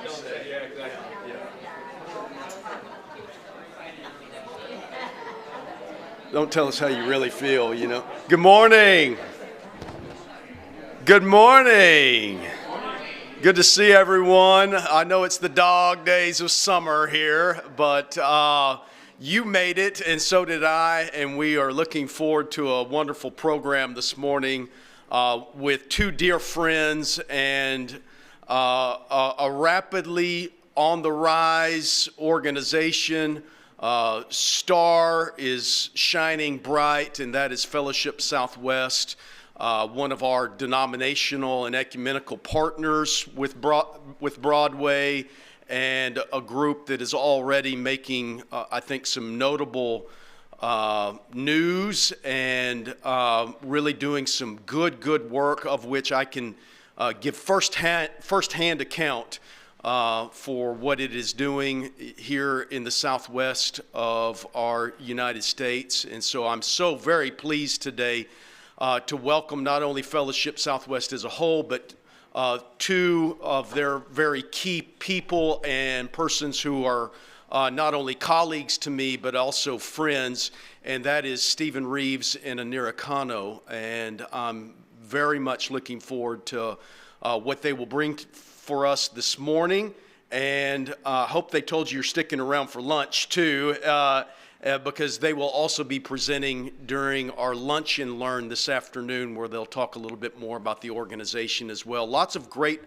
Yeah, exactly. Yeah. Don't tell us how you really feel, you know. Good morning. Good morning. Good to see everyone. I know it's the dog days of summer here, but you made it, and so did I, and we are looking forward to a wonderful program this morning with two dear friends and a rapidly on the rise organization. Star is shining bright, and that is Fellowship Southwest. One of our denominational and ecumenical partners with Broadway, and a group that is already making, I think, some notable news and really doing some good work, of which I can give firsthand account for what it is doing here in the southwest of our United States. And so I'm so very pleased today to welcome not only Fellowship Southwest as a whole, but two of their very key people and persons who are not only colleagues to me, but also friends, and that is Stephen Reeves Anyra Cano. And I'm very much looking forward to what they will bring for us this morning, and hope they told you you're sticking around for lunch too. Because they will also be presenting during our Lunch and Learn this afternoon, where they'll talk a little bit more about the organization as well. Lots of great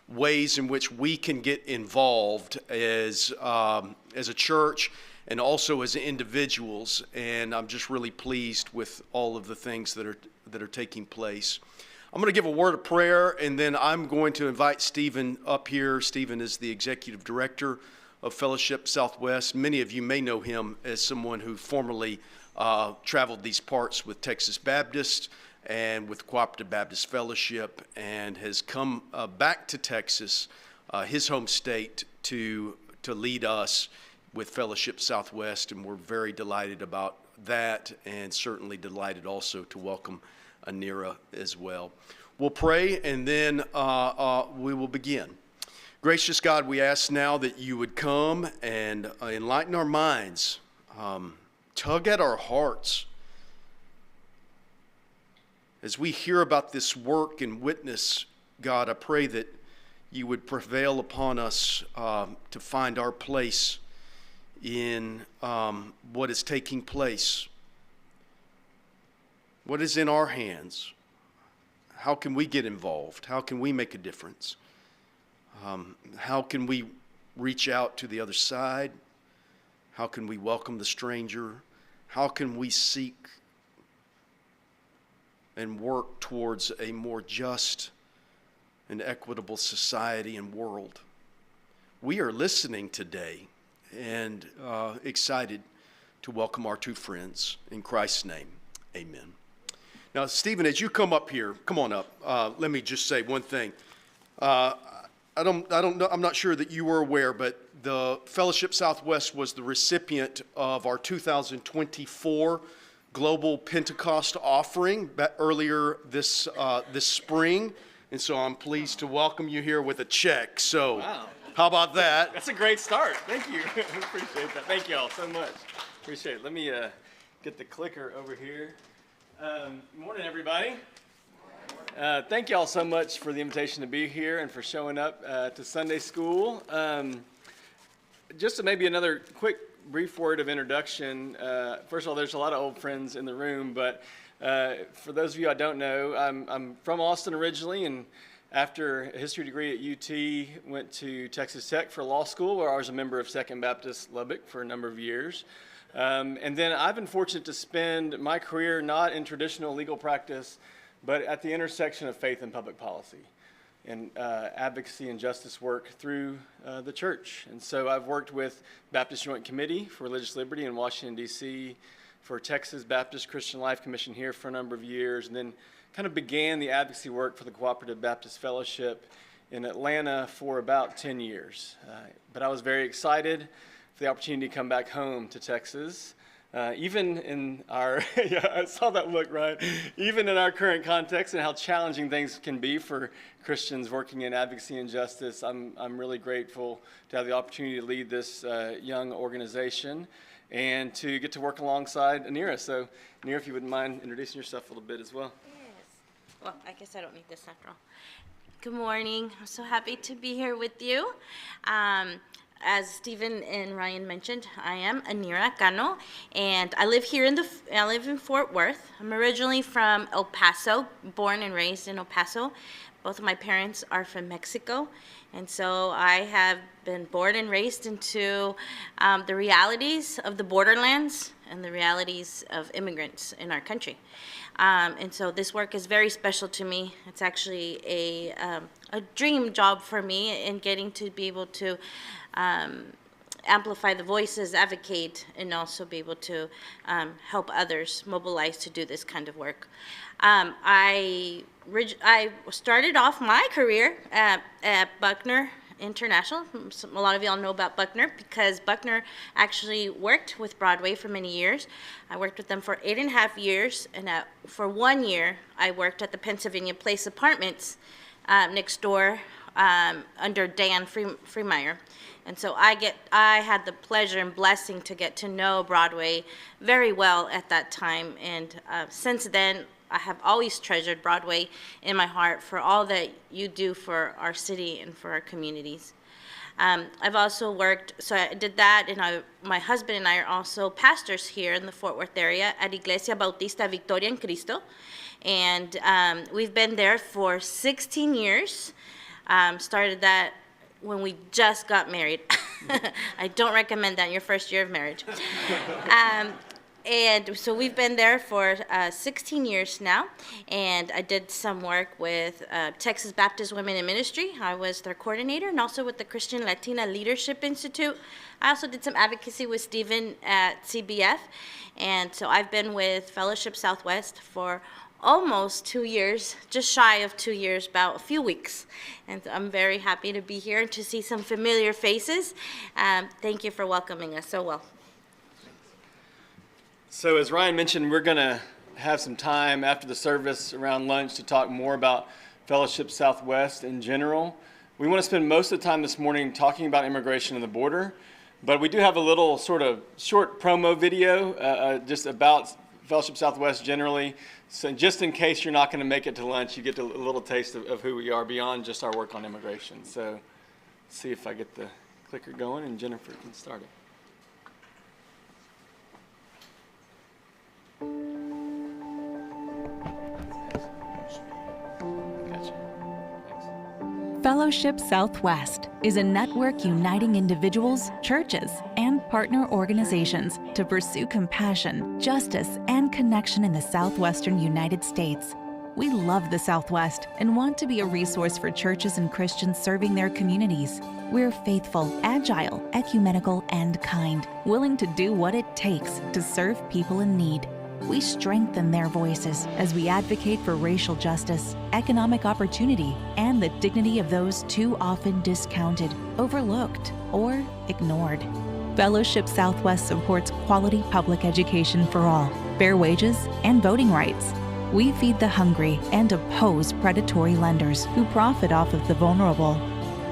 ways in which we can get involved as a church and also as individuals, and I'm just really pleased with all of the things that are taking place. I'm going to give a word of prayer, and then I'm going to invite Stephen up here. Stephen is the executive director of Fellowship Southwest. Many of you may know him as someone who formerly traveled these parts with Texas Baptist and with Cooperative Baptist Fellowship, and has come back to Texas, his home state, to lead us with Fellowship Southwest, and we're very delighted about that, and certainly delighted also to welcome Anyra as well. We'll pray, and then we will begin. Gracious God, we ask now that you would come and enlighten our minds, tug at our hearts. As we hear about this work and witness, God, I pray that you would prevail upon us to find our place in what is taking place. What is in our hands? How can we get involved? How can we make a difference? How can we reach out to the other side? How can we welcome the stranger? How can we seek and work towards a more just and equitable society and world? We are listening today and excited to welcome our two friends. In Christ's name, amen. Now, Stephen, as you come up here, come on up. Let me just say one thing. I don't know, I'm not sure that you were aware, but the Fellowship Southwest was the recipient of our 2024 Global Pentecost offering earlier this spring, and so I'm pleased to welcome you here with a check. So, wow. How about that? That's a great start. Thank you. Appreciate that. Thank you all so much. Appreciate it. Let me get the clicker over here. Good morning, everybody. Thank you all so much for the invitation to be here and for showing up to Sunday school. Just to maybe another quick brief word of introduction. First of all, there's a lot of old friends in the room, but for those of you I don't know, I'm from Austin originally, and after a history degree at UT, went to Texas Tech for law school, where I was a member of Second Baptist Lubbock for a number of years. And then I've been fortunate to spend my career not in traditional legal practice, but at the intersection of faith and public policy and advocacy and justice work through the church. And so I've worked with Baptist Joint Committee for Religious Liberty in Washington, D.C., for Texas Baptist Christian Life Commission here for a number of years, and then kind of began the advocacy work for the Cooperative Baptist Fellowship in Atlanta for about 10 years. But I was very excited for the opportunity to come back home to Texas even in our, yeah, I saw that look, right? Even in our current context and how challenging things can be for Christians working in advocacy and justice, I'm really grateful to have the opportunity to lead this young organization and to get to work alongside Anyra. So, Anyra, if you wouldn't mind introducing yourself a little bit as well. Yes. Well, I guess I don't need this after all. Good morning. I'm so happy to be here with you. As Stephen and Ryan mentioned, I am Anyra Cano, and I live here I live in Fort Worth. I'm originally from El Paso, born and raised in El Paso. Both of my parents are from Mexico, and so I have been born and raised into the realities of the borderlands and the realities of immigrants in our country. And so this work is very special to me. It's actually a dream job for me in getting to be able to amplify the voices, advocate, and also be able to help others mobilize to do this kind of work. I started off my career at Buckner International. A lot of y'all know about Buckner because Buckner actually worked with Broadway for many years. I worked with them for 8.5 years, and for 1 year, I worked at the Pennsylvania Place Apartments next door under Dan Freemeyer. And so I had the pleasure and blessing to get to know Broadway very well at that time. And since then, I have always treasured Broadway in my heart for all that you do for our city and for our communities. I've also worked, so I did that, and my husband and I are also pastors here in the Fort Worth area at Iglesia Bautista Victoria en Cristo. And we've been there for 16 years. Started that when we just got married. I don't recommend that in your first year of marriage. And so we've been there for 16 years now, and I did some work with Texas Baptist Women in Ministry. I was their coordinator, and also with the Christian Latina Leadership Institute. I also did some advocacy with Stephen at CBF, and so I've been with Fellowship Southwest for almost 2 years, just shy of 2 years, about a few weeks. And I'm very happy to be here and to see some familiar faces. Thank you for welcoming us so well. So as Ryan mentioned, we're going to have some time after the service around lunch to talk more about Fellowship Southwest in general. We want to spend most of the time this morning talking about immigration and the border, but we do have a little sort of short promo video just about Fellowship Southwest generally. So just in case you're not going to make it to lunch, you get a little taste of who we are beyond just our work on immigration. So let's see if I get the clicker going and Jennifer can start it. Fellowship Southwest is a network uniting individuals, churches, and partner organizations to pursue compassion, justice, and connection in the Southwestern United States. We love the Southwest and want to be a resource for churches and Christians serving their communities. We're faithful, agile, ecumenical, and kind, willing to do what it takes to serve people in need. We strengthen their voices as we advocate for racial justice, economic opportunity, and the dignity of those too often discounted, overlooked, or ignored. Fellowship Southwest supports quality public education for all, fair wages, and voting rights. We feed the hungry and oppose predatory lenders who profit off of the vulnerable.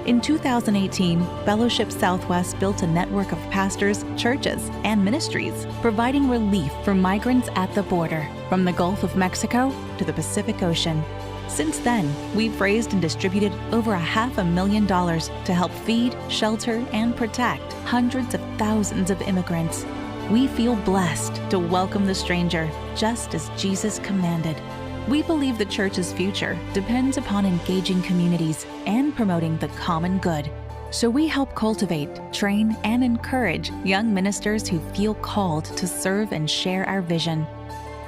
In 2018, Fellowship Southwest built a network of pastors, churches, and ministries, providing relief for migrants at the border, from the Gulf of Mexico to the Pacific Ocean. Since then, we've raised and distributed over $500,000 to help feed, shelter, and protect hundreds of thousands of immigrants. We feel blessed to welcome the stranger, just as Jesus commanded. We believe the church's future depends upon engaging communities and promoting the common good. So we help cultivate, train, and encourage young ministers who feel called to serve and share our vision.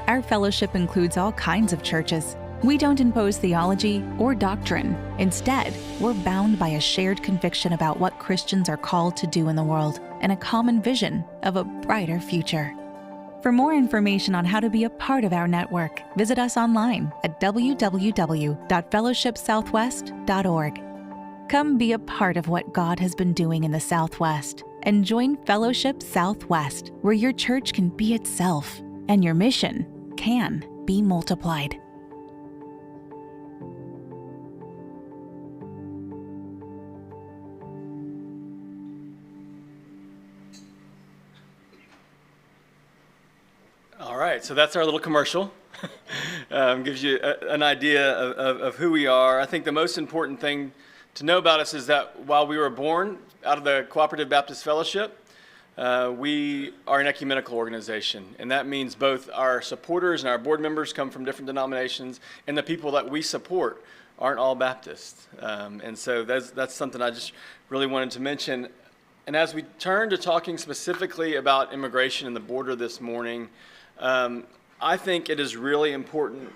Our fellowship includes all kinds of churches. We don't impose theology or doctrine. Instead, we're bound by a shared conviction about what Christians are called to do in the world and a common vision of a brighter future. For more information on how to be a part of our network, visit us online at www.fellowshipsouthwest.org. Come be a part of what God has been doing in the Southwest and join Fellowship Southwest, where your church can be itself and your mission can be multiplied. All right, so that's our little commercial. Gives you an idea of who we are. I think the most important thing to know about us is that while we were born out of the Cooperative Baptist Fellowship, we are an ecumenical organization, and that means both our supporters and our board members come from different denominations, and the people that we support aren't all Baptists. And so that's something I just really wanted to mention. And as we turn to talking specifically about immigration and the border this morning, I think it is really important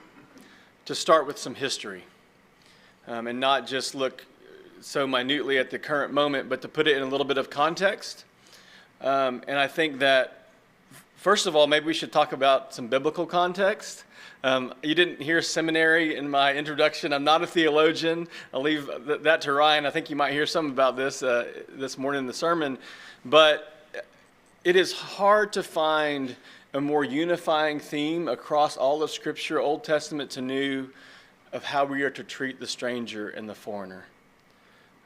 to start with some history, and not just look so minutely at the current moment, but to put it in a little bit of context. And I think that, first of all, maybe we should talk about some biblical context. You didn't hear seminary in my introduction. I'm not a theologian. I'll leave that to Ryan. I think you might hear some about this this morning in the sermon. But it is hard to find a more unifying theme across all of Scripture, Old Testament to New, of how we are to treat the stranger and the foreigner.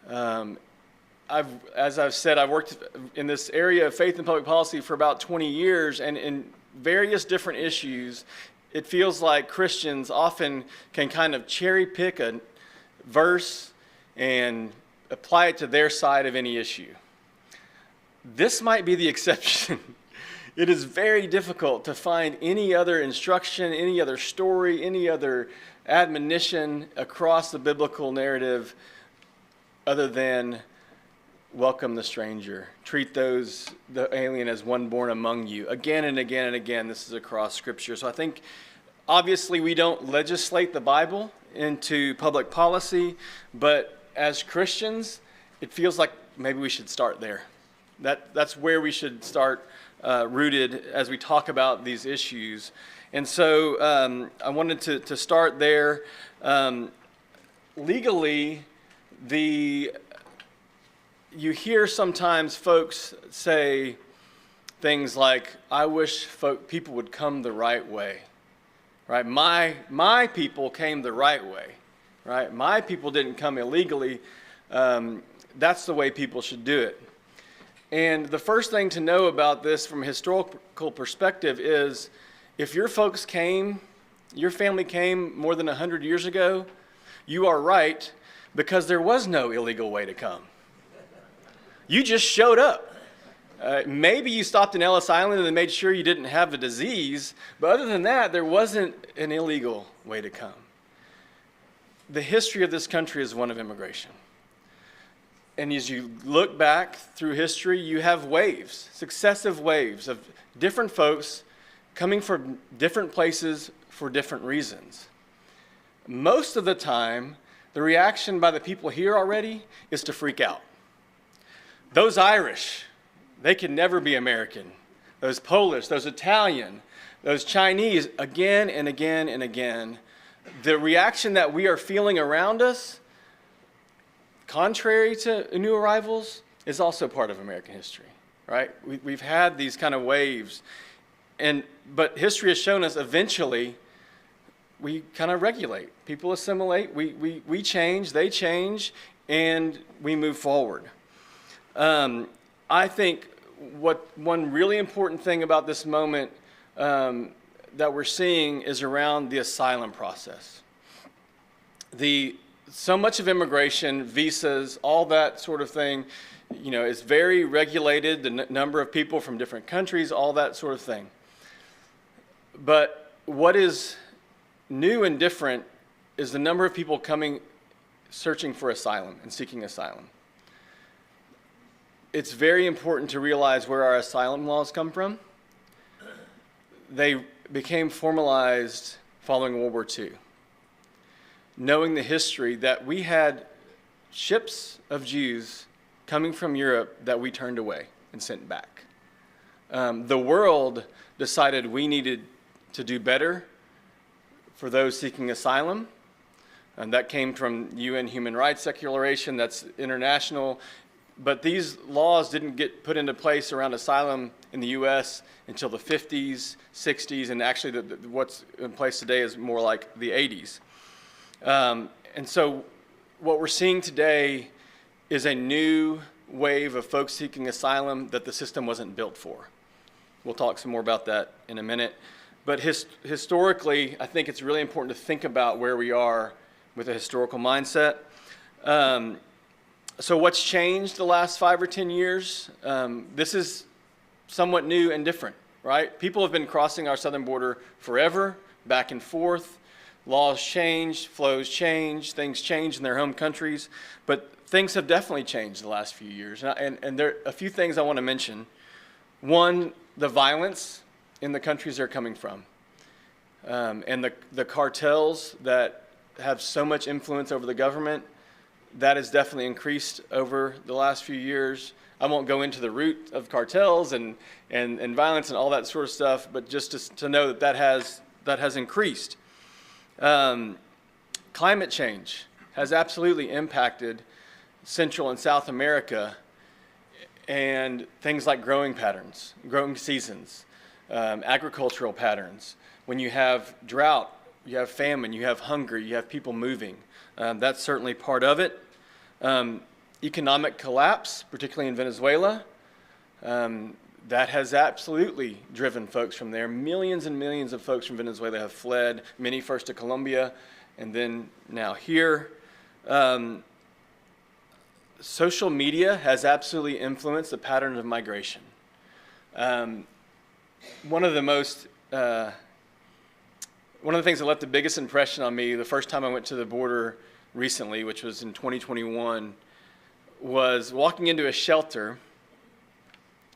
As I've said, I've worked in this area of faith and public policy for about 20 years, and in various different issues, it feels like Christians often can kind of cherry pick a verse and apply it to their side of any issue. This might be the exception. It is very difficult to find any other instruction, any other story, any other admonition across the biblical narrative other than welcome the stranger, treat the alien as one born among you. Again and again and again, this is across Scripture. So I think, obviously, we don't legislate the Bible into public policy, but as Christians, it feels like maybe we should start there. That's where we should start, rooted as we talk about these issues. And so I wanted to start there. Legally, you hear sometimes folks say things like, I wish people would come the right way, right? My people came the right way, right? My people didn't come illegally. That's the way people should do it. And the first thing to know about this from a historical perspective is if your family came more than 100 years ago, you are right, because there was no illegal way to come. You just showed up. Maybe you stopped in Ellis Island and made sure you didn't have the disease, but other than that, there wasn't an illegal way to come. The history of this country is one of immigration. And as you look back through history, you have waves, successive waves of different folks coming from different places for different reasons. Most of the time, the reaction by the people here already is to freak out. Those Irish, they can never be American. Those Polish, those Italian, those Chinese, again and again and again. The reaction that we are feeling around us, contrary to new arrivals, is also part of American history, right? We've had these kind of waves. But history has shown us eventually we kind of regulate. People assimilate, we change, they change, and we move forward. I think one really important thing about this moment that we're seeing is around the asylum process. So much of immigration, visas, all that sort of thing, is very regulated, the number of people from different countries, all that sort of thing. But what is new and different is the number of people coming, searching for asylum and seeking asylum. It's very important to realize where our asylum laws come from. They became formalized following World War II. Knowing the history that we had ships of Jews coming from Europe that we turned away and sent back. The world decided we needed to do better for those seeking asylum. And that came from UN Human Rights Declaration, that's international. But these laws didn't get put into place around asylum in the U.S. until the 50s, 60s, and actually what's in place today is more like the 80s. And so what we're seeing today is a new wave of folks seeking asylum that the system wasn't built for. We'll talk some more about that in a minute. But historically, I think it's really important to think about where we are with a historical mindset. So what's changed the last 5 or 10 years? This is somewhat new and different, right? People have been crossing our southern border forever, back and forth. Laws change, flows change, things change in their home countries. But things have definitely changed the last few years. And there are a few things I want to mention. One, the violence in the countries they're coming from. And the cartels that have so much influence over the government, that has definitely increased over the last few years. I won't go into the root of cartels and violence and all that sort of stuff, but just to know that has increased. Climate change has absolutely impacted Central and South America, and things like growing patterns, growing seasons, agricultural patterns. When you have drought, you have famine, you have hunger, you have people moving. That's certainly part of it. Economic collapse, particularly in Venezuela, that has absolutely driven folks from there. Millions and millions of folks from Venezuela have fled, many first to Colombia and then now here. Social media has absolutely influenced the pattern of migration. One of the things that left the biggest impression on me the first time I went to the border recently, which was in 2021, was walking into a shelter,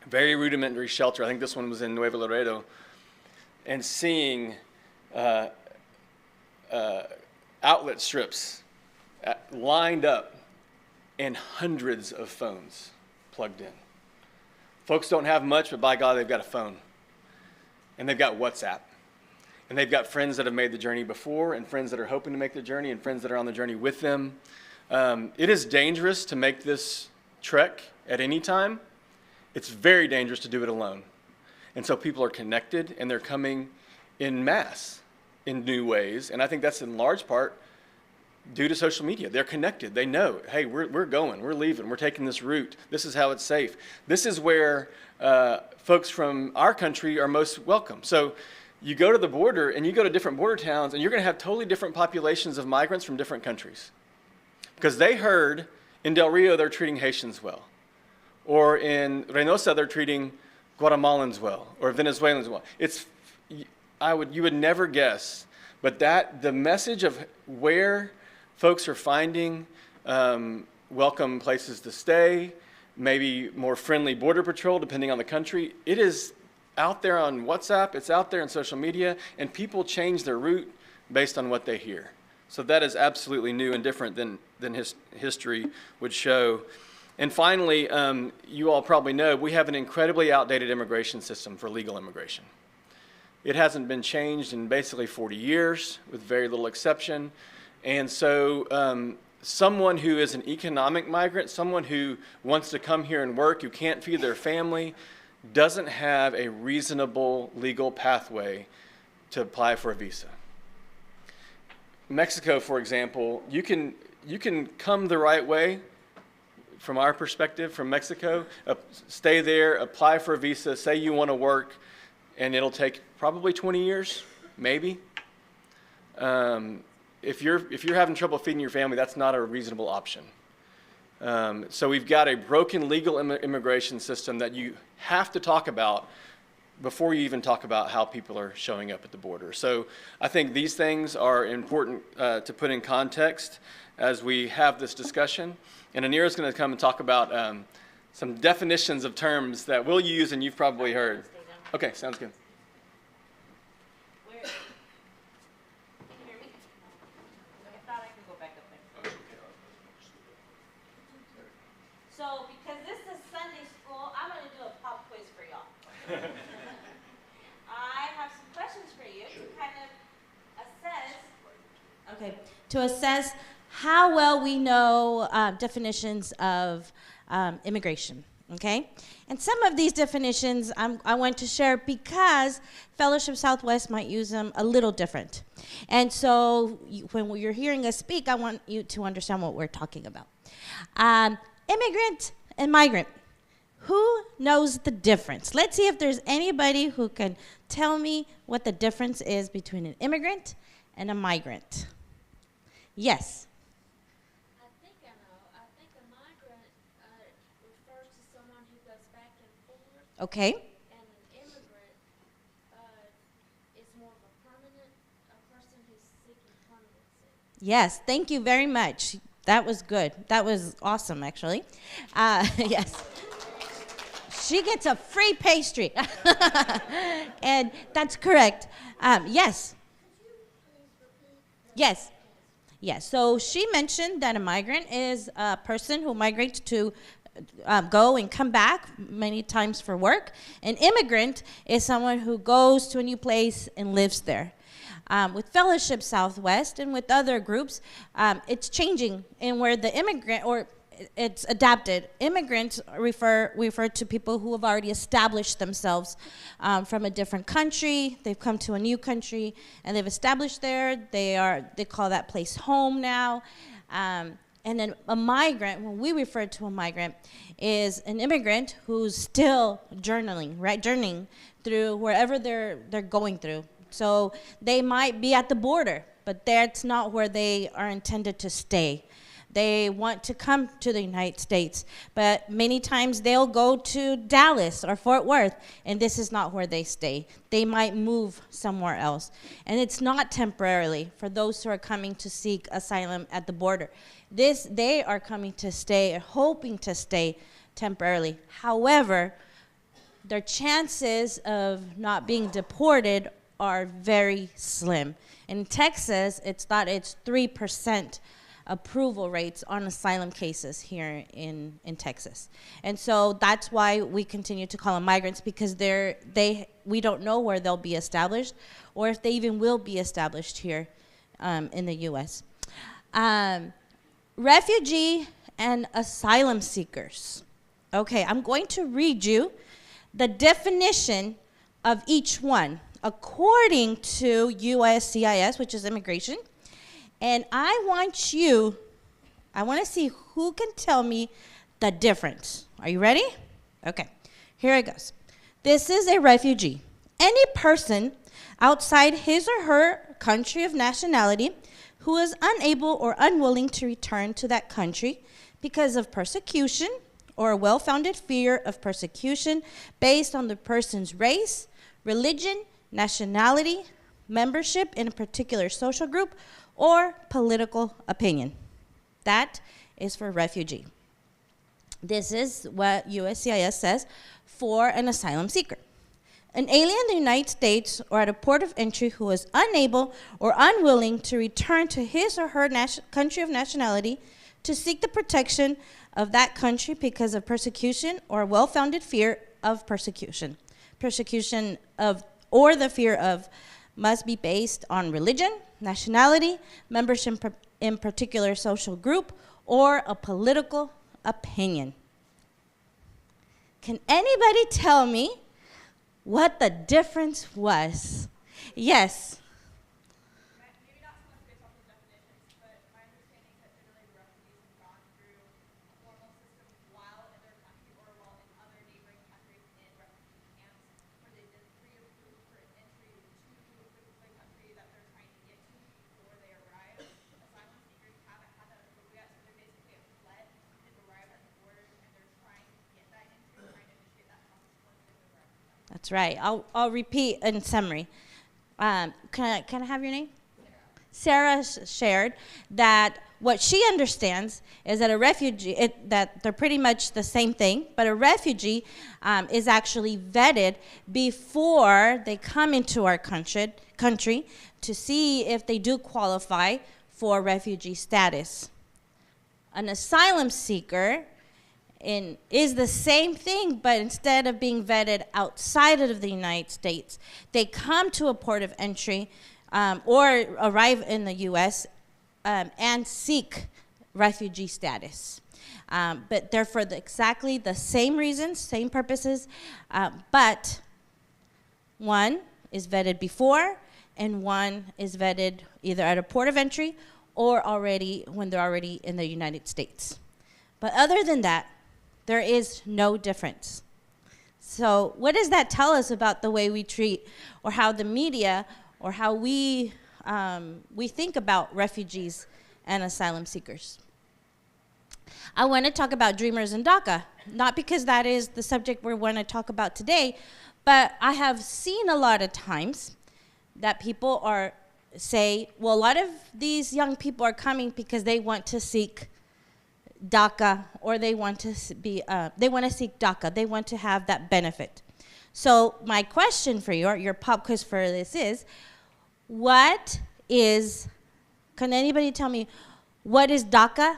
very rudimentary shelter. I think this one was in Nuevo Laredo, and seeing outlet strips lined up and hundreds of phones plugged in. Folks don't have much, but by God, they've got a phone. And they've got WhatsApp. And they've got friends that have made the journey before, and friends that are hoping to make the journey, and friends that are on the journey with them. It is dangerous to make this trek at any time. It's very dangerous to do it alone. And so people are connected, and they're coming in mass in new ways. And I think that's in large part due to social media. They're connected. They know, hey, we're going, we're leaving, we're taking this route. This is how it's safe. This is where folks from our country are most welcome. So you go to the border and you go to different border towns, and you're going to have totally different populations of migrants from different countries. Because they heard in Del Rio they're treating Haitians well. Or in Reynosa they're treating Guatemalans well, or Venezuelans well. You would never guess, but the message of where folks are finding welcome places to stay, maybe more friendly border patrol depending on the country, it is out there on WhatsApp, it's out there on social media, and people change their route based on what they hear. So that is absolutely new and different than history would show. And finally, you all probably know, we have an incredibly outdated immigration system for legal immigration. It hasn't been changed in basically 40 years, with very little exception. And so someone who is an economic migrant, someone who wants to come here and work, who can't feed their family, doesn't have a reasonable legal pathway to apply for a visa. Mexico, for example, you can come the right way from our perspective, from Mexico, stay there, apply for a visa, say you want to work, and it'll take probably 20 years, maybe. If you're having trouble feeding your family, that's not a reasonable option. So we've got a broken legal immigration system that you have to talk about before you even talk about how people are showing up at the border. So I think these things are important to put in context as we have this discussion. And Anyra's going to come and talk about some definitions of terms that we'll use and you've probably heard. Okay, sounds good. So, because this is Sunday school, I'm going to do a pop quiz for y'all. I have some questions for you to kind of assess. Okay, to assess how well we know definitions of immigration. Okay, and some of these definitions I want to share because Fellowship Southwest might use them a little different. And so when you're hearing us speak, I want you to understand what we're talking about. Immigrant and migrant. Who knows the difference? Let's see if there's anybody who can tell me what the difference is between an immigrant and a migrant. Yes. I think I know. I think a migrant refers to someone who goes back and forth, Okay. and an immigrant is more of a person who's seeking permanency. Yes, thank you very much. That was good. That was awesome, actually. Yes. She gets a free pastry. And that's correct. Yes. Yes. Yes. So she mentioned that a migrant is a person who migrates to go and come back many times for work. An immigrant is someone who goes to a new place and lives there. With Fellowship Southwest and with other groups, it's changing in where the immigrant, or it's adapted. Immigrants refer to people who have already established themselves from a different country. They've come to a new country and they've established there. They call that place home now. And then a migrant, when we refer to a migrant, is an immigrant who's still journeying through wherever they're going through. So they might be at the border, but that's not where they are intended to stay. They want to come to the United States, but many times they'll go to Dallas or Fort Worth, and this is not where they stay. They might move somewhere else. And it's not temporarily for those who are coming to seek asylum at the border. They are coming to stay, hoping to stay temporarily. However, their chances of not being deported are very slim. In Texas, it's 3% approval rates on asylum cases here in Texas. And so that's why we continue to call them migrants, because we don't know where they'll be established or if they even will be established here in the U.S. Refugee and asylum seekers. Okay, I'm going to read you the definition of each one according to USCIS, which is immigration. And I want to see who can tell me the difference. Are you ready? Okay, here it goes. This is a refugee. Any person outside his or her country of nationality who is unable or unwilling to return to that country because of persecution or a well-founded fear of persecution based on the person's race, religion, nationality, membership in a particular social group, or political opinion. That is for refugee. This is what USCIS says for an asylum seeker. An alien in the United States or at a port of entry who is unable or unwilling to return to his or her country of nationality to seek the protection of that country because of persecution or a well-founded fear of persecution. Persecution or the fear of must be based on religion, nationality, membership in particular social group, or a political opinion. Can anybody tell me what the difference was? Yes. Maybe not so much based off of definitions, but my understanding is that generally the refugees have gone through a formal system while in their country or while in other neighboring countries in refugee camps, where they've been pre-approved for entry to the country that they're trying to get to before they arrive. Asylum seekers haven't had that approval yet, so they basically have fled, they've arrived at the borders, and they're trying to get that entry, trying to initiate that process once they've arrived. That's right. I'll repeat in summary. Can I have your name? Sarah shared that what she understands is that a refugee, that they're pretty much the same thing, but a refugee is actually vetted before they come into our country to see if they do qualify for refugee status. An asylum seeker is the same thing, but instead of being vetted outside of the United States, they come to a port of entry or arrive in the U.S. And seek refugee status. But they're for exactly the same reasons, same purposes, but one is vetted before, and one is vetted either at a port of entry or when they're already in the United States. But other than that, there is no difference. So what does that tell us about the way we treat, or how the media, or how we think about refugees and asylum seekers? I want to talk about dreamers in DACA, not because that is the subject we want to talk about today, but I have seen a lot of times that people say, well, a lot of these young people are coming because they want to seek DACA, or they want to seek DACA. They want to have that benefit. So my question for you, or your pop quiz for this is, can anybody tell me, what is DACA?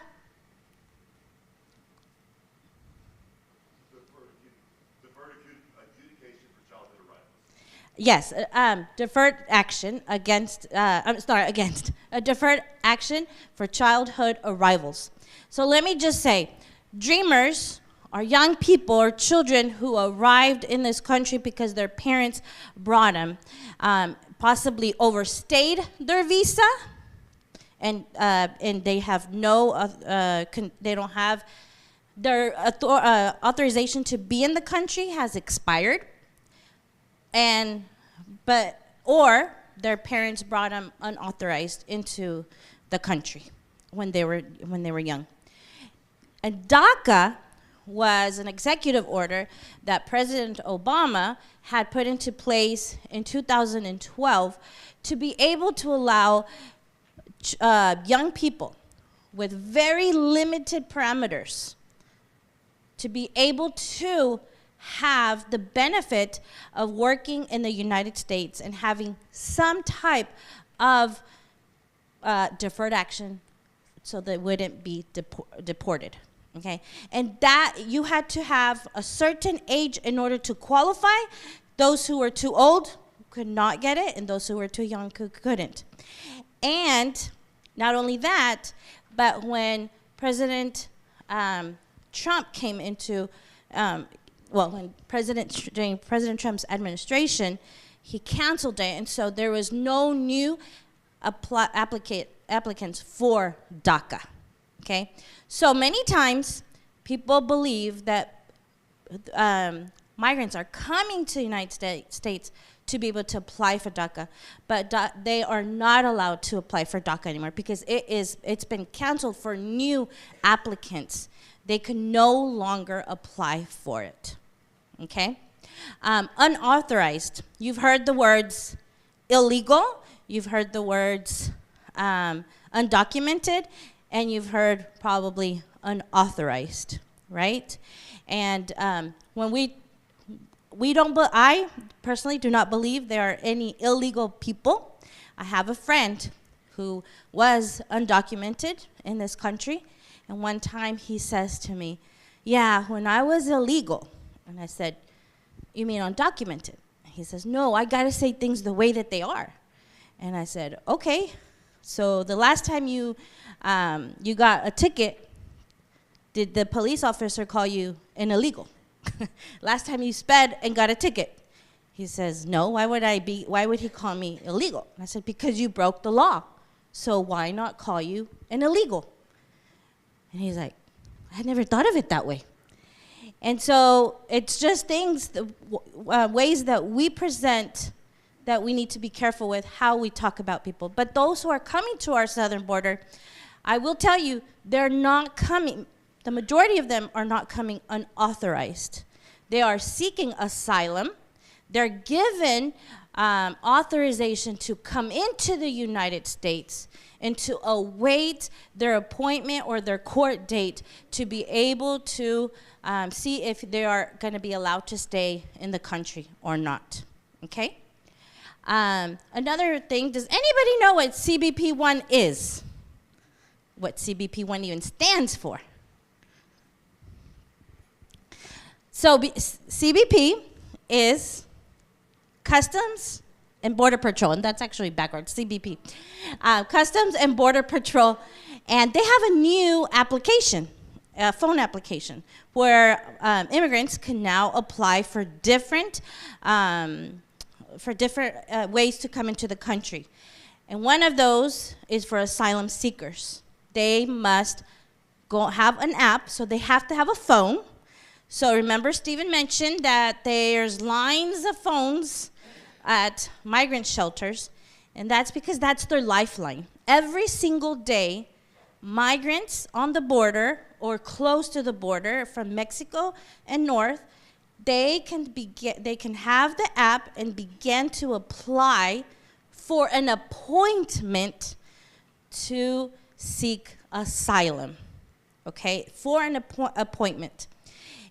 Yes, deferred action deferred action for childhood arrivals. So let me just say, dreamers are young people or children who arrived in this country because their parents brought them, possibly overstayed their visa, and they have they don't have their authorization to be in the country has expired. Or their parents brought them unauthorized into the country when they were young. And DACA was an executive order that President Obama had put into place in 2012 to be able to allow young people with very limited parameters to be able to have the benefit of working in the United States and having some type of deferred action so they wouldn't be deported, okay? And that you had to have a certain age in order to qualify. Those who were too old could not get it, and those who were too young couldn't. And not only that, but when President Trump came into during President Trump's administration, he canceled it, and so there was no new applicants for DACA, okay? So many times, people believe that migrants are coming to the United States to be able to apply for DACA, but they are not allowed to apply for DACA anymore because it's been canceled for new applicants. They can no longer apply for it, okay? Unauthorized, you've heard the words illegal, you've heard the words undocumented, and you've heard probably unauthorized, right? And when I personally do not believe there are any illegal people. I have a friend who was undocumented in this country, and one time he says to me, yeah, when I was illegal, and I said, you mean undocumented? He says, no, I gotta say things the way that they are. And I said, okay, so the last time you got a ticket, did the police officer call you an illegal? Last time you sped and got a ticket? He says, no, why would he call me illegal? And I said, because you broke the law. So why not call you an illegal? And he's like, I never thought of it that way. And so it's just things, ways that we present that we need to be careful with how we talk about people. But those who are coming to our southern border, I will tell you, they're not coming. The majority of them are not coming unauthorized. They are seeking asylum. They're given authorization to come into the United States and to await their appointment or their court date to be able to see if they are going to be allowed to stay in the country or not, okay? Another thing, does anybody know what CBP-1 is? What CBP-1 even stands for? So CBP is Customs and Border Patrol, and that's actually backwards, CBP. Customs and Border Patrol, And they have a new application, a phone application, where immigrants can now apply for different ways to come into the country. And one of those is for asylum seekers. They must go have an app, so they have to have a phone. So remember, Stephen mentioned that there's lines of phones at migrant shelters, and that's because that's their lifeline. Every single day, migrants on the border or close to the border from Mexico and north, they can have the app and begin to apply for an appointment to seek asylum, okay, for an appointment.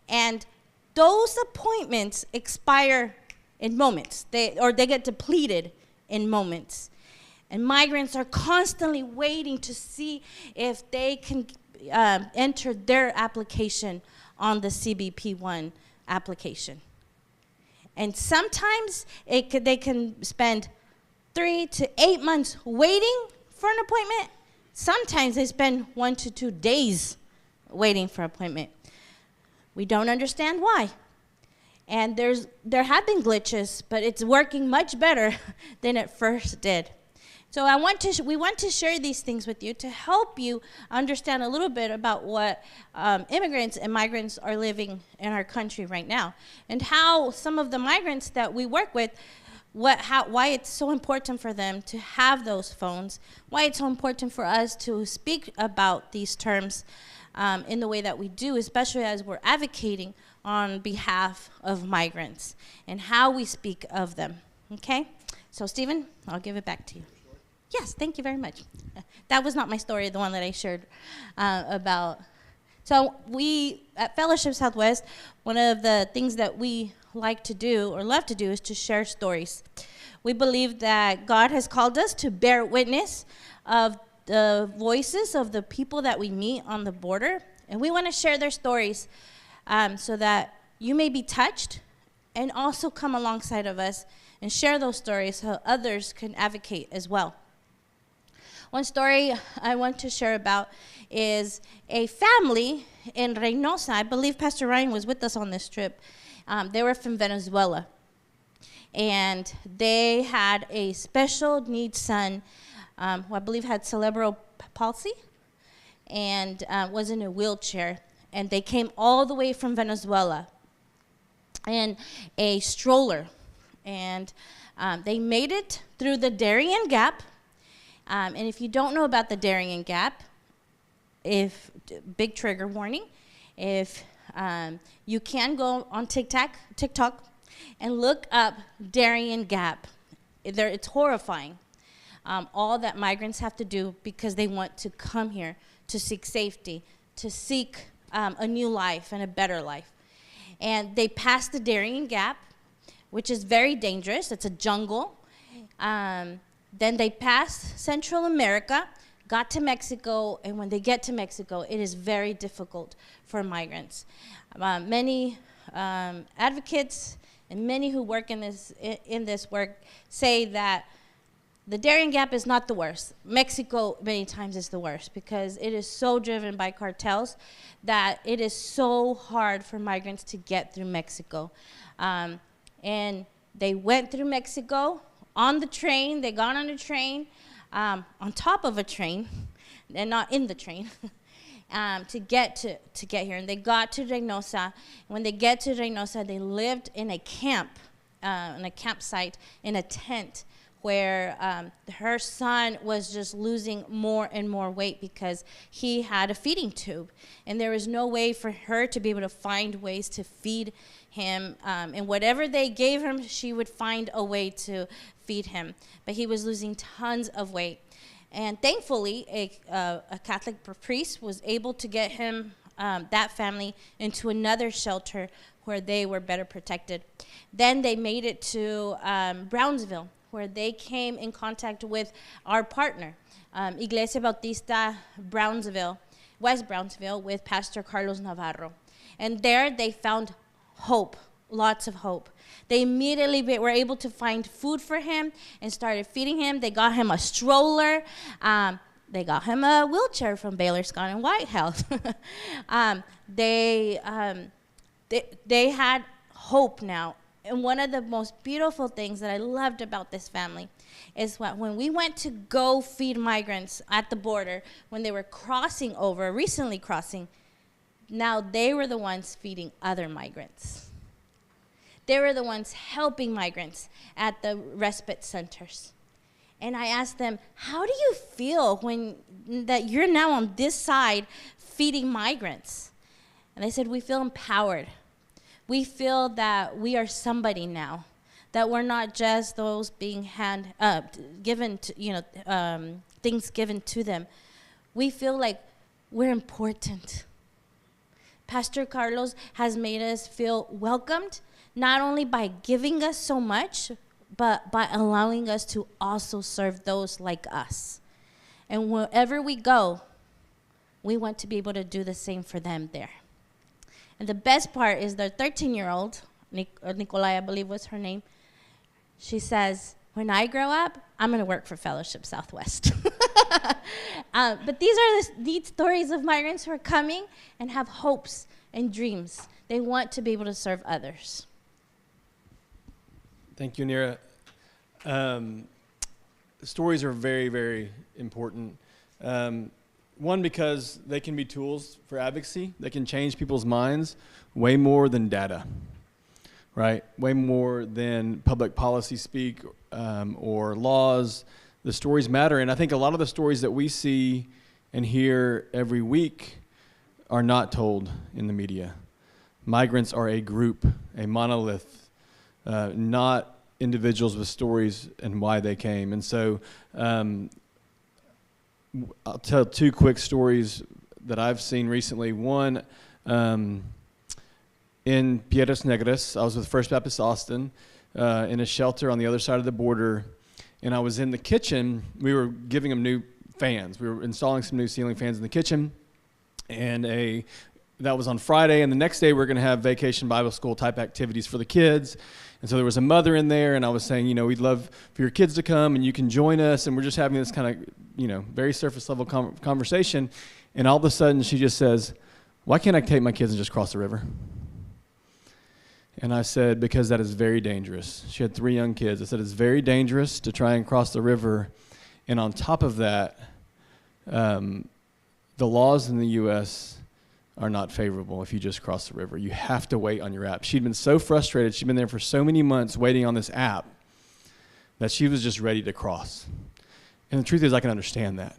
And those appointments expire in moments. They get depleted in moments. And migrants are constantly waiting to see if they can enter their application on the CBP-1 application. And sometimes they can spend 3 to 8 months waiting for an appointment. Sometimes they spend 1 to 2 days waiting for an appointment. We don't understand why. And there have been glitches, but it's working much better than it first did. So we want to share these things with you to help you understand a little bit about what immigrants and migrants are living in our country right now, and how some of the migrants that we work with, why it's so important for them to have those phones, why it's so important for us to speak about these terms in the way that we do, especially as we're advocating on behalf of migrants, and how we speak of them, okay? So Stephen, I'll give it back to you. Yes, thank you very much. That was not my story, the one that I shared about. So we, at Fellowship Southwest, one of the things that we like to do, or love to do, is to share stories. We believe that God has called us to bear witness of the voices of the people that we meet on the border, and we want to share their stories so that you may be touched and also come alongside of us and share those stories so others can advocate as well. One story I want to share about is a family in Reynosa. I believe Pastor Ryan was with us on this trip. They were from Venezuela, and they had a special needs son who I believe had cerebral palsy and was in a wheelchair. And they came all the way from Venezuela in a stroller. And they made it through the Darien Gap. And if you don't know about the Darien Gap, big trigger warning, if you can go on TikTok and look up Darien Gap. It's horrifying. All that migrants have to do because they want to come here to seek safety, to seek a new life and a better life. And they passed the Darien Gap, which is very dangerous. It's a jungle. Then they passed Central America, got to Mexico, and when they get to Mexico, it is very difficult for migrants. Many advocates and many who work in this work say that the Darien Gap is not the worst. Mexico many times is the worst because it is so driven by cartels that it is so hard for migrants to get through Mexico. And they went through Mexico on the train. They got on a train, on top of a train, and not in the train, to get here. And they got to Reynosa. When they get to Reynosa, they lived in a campsite, in a tent, where her son was just losing more and more weight because he had a feeding tube. And there was no way for her to be able to find ways to feed him. And whatever they gave him, she would find a way to feed him. But he was losing tons of weight. And thankfully, a Catholic priest was able to get him, that family, into another shelter where they were better protected. Then they made it to Brownsville, where they came in contact with our partner, Iglesia Bautista Brownsville, West Brownsville, with Pastor Carlos Navarro. And there they found hope, lots of hope. They immediately were able to find food for him and started feeding him. They got him a stroller, They got him a wheelchair from Baylor Scott and White House. They had hope now. And one of the most beautiful things that I loved about this family is when we went to go feed migrants at the border, when they were recently crossing, now they were the ones feeding other migrants. They were the ones helping migrants at the respite centers. And I asked them, how do you feel that you're now on this side feeding migrants? And they said, we feel empowered. We feel that we are somebody now, that we're not just those being given to, things given to them. We feel like we're important. Pastor Carlos has made us feel welcomed, not only by giving us so much, but by allowing us to also serve those like us. And wherever we go, we want to be able to do the same for them there. And the best part is their 13-year-old, Nicolai, I believe was her name, she says, when I grow up, I'm going to work for Fellowship Southwest. But these are the neat stories of migrants who are coming and have hopes and dreams. They want to be able to serve others. Thank you, Anyra. Stories are very, very important. One, because they can be tools for advocacy. They can change people's minds way more than data, right? Way more than public policy speak or laws. The stories matter, and I think a lot of the stories that we see and hear every week are not told in the media. Migrants are a group, a monolith, not individuals with stories and why they came. And so I'll tell two quick stories that I've seen recently. One, in Piedras Negras, I was with First Baptist Austin in a shelter on the other side of the border, and I was in the kitchen. We were giving them new fans. We were installing some new ceiling fans in the kitchen, and that was on Friday, and the next day we're going to have vacation Bible school type activities for the kids. And so there was a mother in there, and I was saying, we'd love for your kids to come, and you can join us. And we're just having this kind of, very surface level conversation. And all of a sudden, she just says, why can't I take my kids and just cross the river? And I said, because that is very dangerous. She had 3 young kids. I said, it's very dangerous to try and cross the river. And on top of that, the laws in the U.S. are not favorable if you just cross the river. You have to wait on your app. She'd been so frustrated. She'd been there for so many months waiting on this app that she was just ready to cross. And the truth is, I can understand that,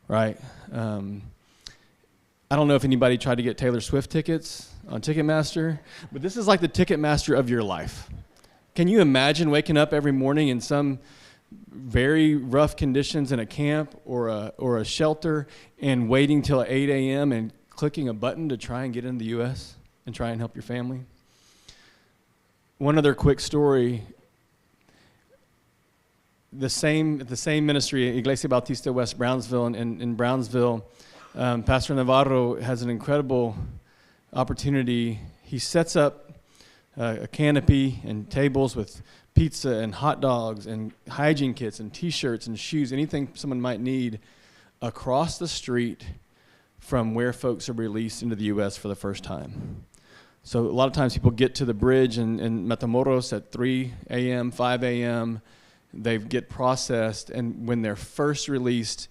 right? I don't know if anybody tried to get Taylor Swift tickets on Ticketmaster, but this is like the Ticketmaster of your life. Can you imagine waking up every morning in some very rough conditions in a camp or a shelter and waiting till 8 a.m. and clicking a button to try and get into the U.S. and try and help your family? One other quick story. The same ministry, Iglesia Bautista West Brownsville, in Brownsville, Pastor Navarro has an incredible opportunity. He sets up a canopy and tables with pizza and hot dogs and hygiene kits and T-shirts and shoes, anything someone might need, across the street from where folks are released into the U.S. for the first time. So a lot of times people get to the bridge in Matamoros at 3 a.m., 5 a.m., they get processed, and when they're first released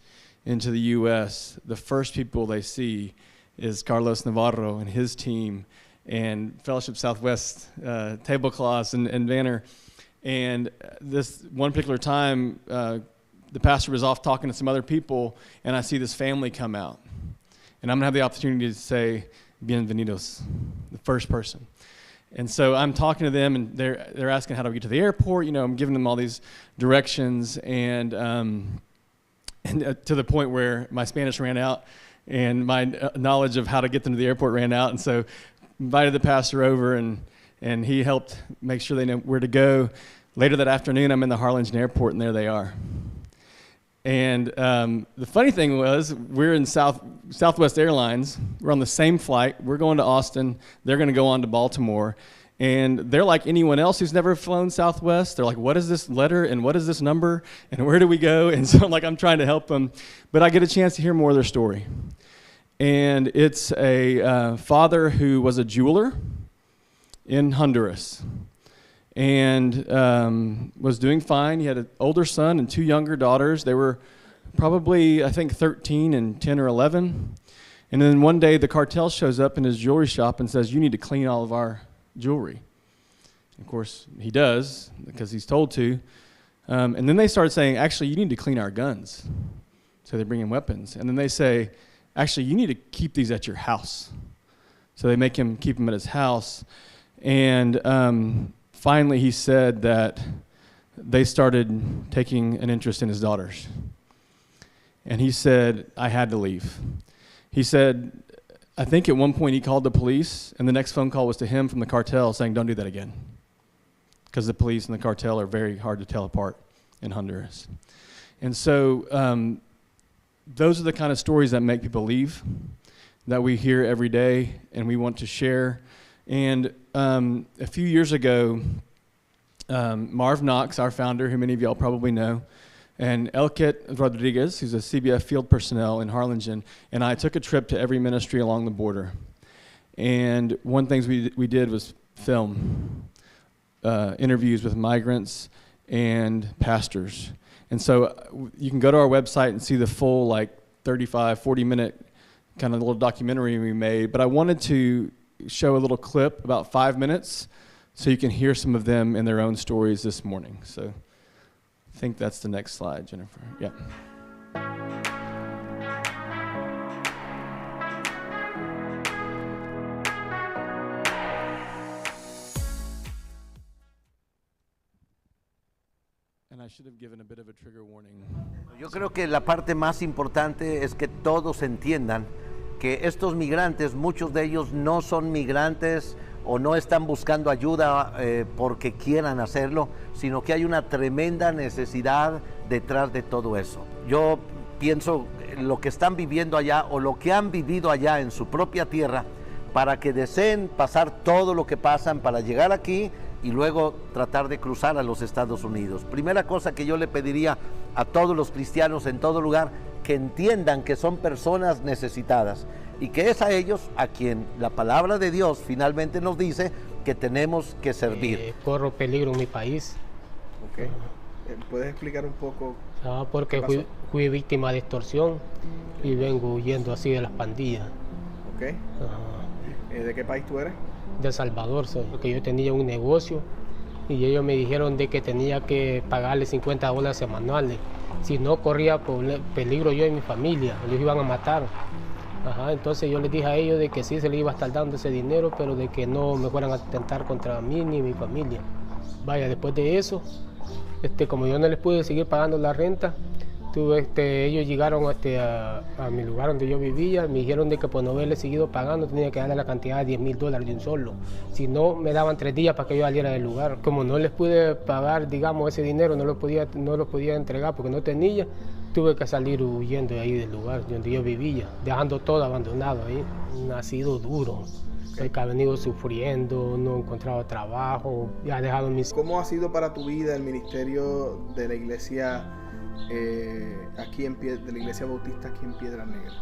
into the U.S., the first people they see is Carlos Navarro and his team and Fellowship Southwest tablecloths and banner. And this one particular time, the pastor was off talking to some other people, and I see this family come out. And I'm going to have the opportunity to say, bienvenidos, the first person. And so I'm talking to them, and they're asking how do we get to the airport. I'm giving them all these directions, and to the point where my Spanish ran out, and my knowledge of how to get them to the airport ran out. And so invited the pastor over, and he helped make sure they know where to go. Later that afternoon, I'm in the Harlingen airport, and there they are. And the funny thing was, we're in Southwest Airlines. We're on the same flight. We're going to Austin. They're going to go on to Baltimore. And they're like anyone else who's never flown Southwest. They're like, what is this letter and what is this number and where do we go? And so I'm trying to help them. But I get a chance to hear more of their story. And it's a father who was a jeweler in Honduras and was doing fine. He had an older son and 2 younger daughters. They were probably, I think, 13 and 10 or 11. And then one day the cartel shows up in his jewelry shop and says, you need to clean all of our jewelry. Of course, he does because he's told to. And then they start saying, actually, you need to clean our guns. So they bring in weapons. And then they say, actually, you need to keep these at your house. So they make him keep them at his house. And finally, he said that they started taking an interest in his daughters. And he said, I had to leave. He said, I think at one point he called the police, and the next phone call was to him from the cartel saying, don't do that again. Because the police and the cartel are very hard to tell apart in Honduras. And so those are the kind of stories that make people leave, that we hear every day and we want to share. And a few years ago, Marv Knox, our founder, who many of y'all probably know, and Elkit Rodriguez, who's a CBF field personnel in Harlingen, and I took a trip to every ministry along the border. And one thing we did was film interviews with migrants and pastors. And so you can go to our website and see the full 35, 40-minute kind of little documentary we made. But I wanted to show a little clip, about 5 minutes, so you can hear some of them in their own stories this morning. So I think that's the next slide, Jennifer. Yeah. And I should have given a bit of a trigger warning. Yo creo que la parte más importante es que todos entiendan que estos migrantes, muchos de ellos no son migrantes o no están buscando ayuda porque quieran hacerlo, sino que hay una tremenda necesidad detrás de todo eso. Yo pienso lo que están viviendo allá o lo que han vivido allá en su propia tierra, para que deseen pasar todo lo que pasan para llegar aquí y luego tratar de cruzar a los Estados Unidos. Primera cosa que yo le pediría a todos los cristianos en todo lugar, que entiendan que son personas necesitadas y que es a ellos a quien la palabra de Dios finalmente nos dice que tenemos que servir. Corro peligro en mi país. Okay. ¿Puedes explicar un poco? Porque fui víctima de extorsión y vengo huyendo así de las pandillas. Okay. ¿De qué país tú eres? De El Salvador, porque yo tenía un negocio y ellos me dijeron de que tenía que pagarle $50 semanales. Si no, corría peligro yo y mi familia, ellos iban a matar. Entonces yo les dije a ellos de que sí se les iba a estar dando ese dinero, pero de que no me fueran a atentar contra mí ni mi familia. Vaya, después de eso, como yo no les pude seguir pagando la renta, ellos llegaron a mi lugar donde yo vivía, me dijeron de que por no haberle seguido pagando tenía que darle la cantidad de $10,000 de un solo. Si no, me daban 3 días para que yo saliera del lugar. Como no les pude pagar, digamos, ese dinero, no lo podía entregar porque no tenía, tuve que salir huyendo de ahí del lugar donde yo vivía, dejando todo abandonado ahí. Ha sido duro. He venido sufriendo, no he encontrado trabajo, ya he dejado mis... ¿Cómo ha sido para tu vida el ministerio de la iglesia de la iglesia bautista aquí en Piedras Negras?